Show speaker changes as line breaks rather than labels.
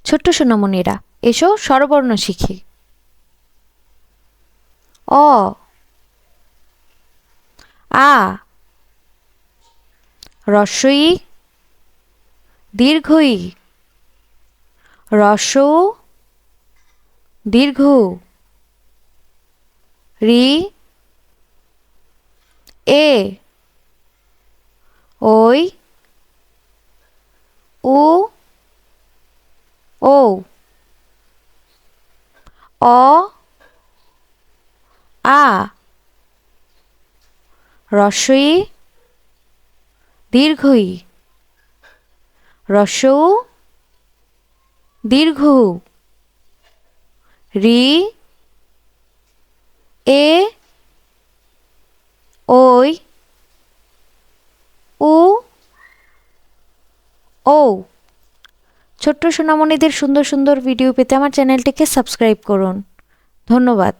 ছোট্ট সোনামণিরা, এসো স্বরবর্ণ শিখি। অ, আ, হ্রস্ব ই, দীর্ঘ ই, হ্রস্ব উ, দীর্ঘ উ, রি, এ, ওই, উ, ও, অ, আ, হ্রস্ব ই, দীর্ঘ ই, হ্রস্ব উ, দীর্ঘ উ, রি, এ, ওই, উ, ও। ছোট্ট সোনামণিদের সুন্দর সুন্দর ভিডিও পেতে আমার চ্যানেলটিকে সাবস্ক্রাইব করুন। ধন্যবাদ।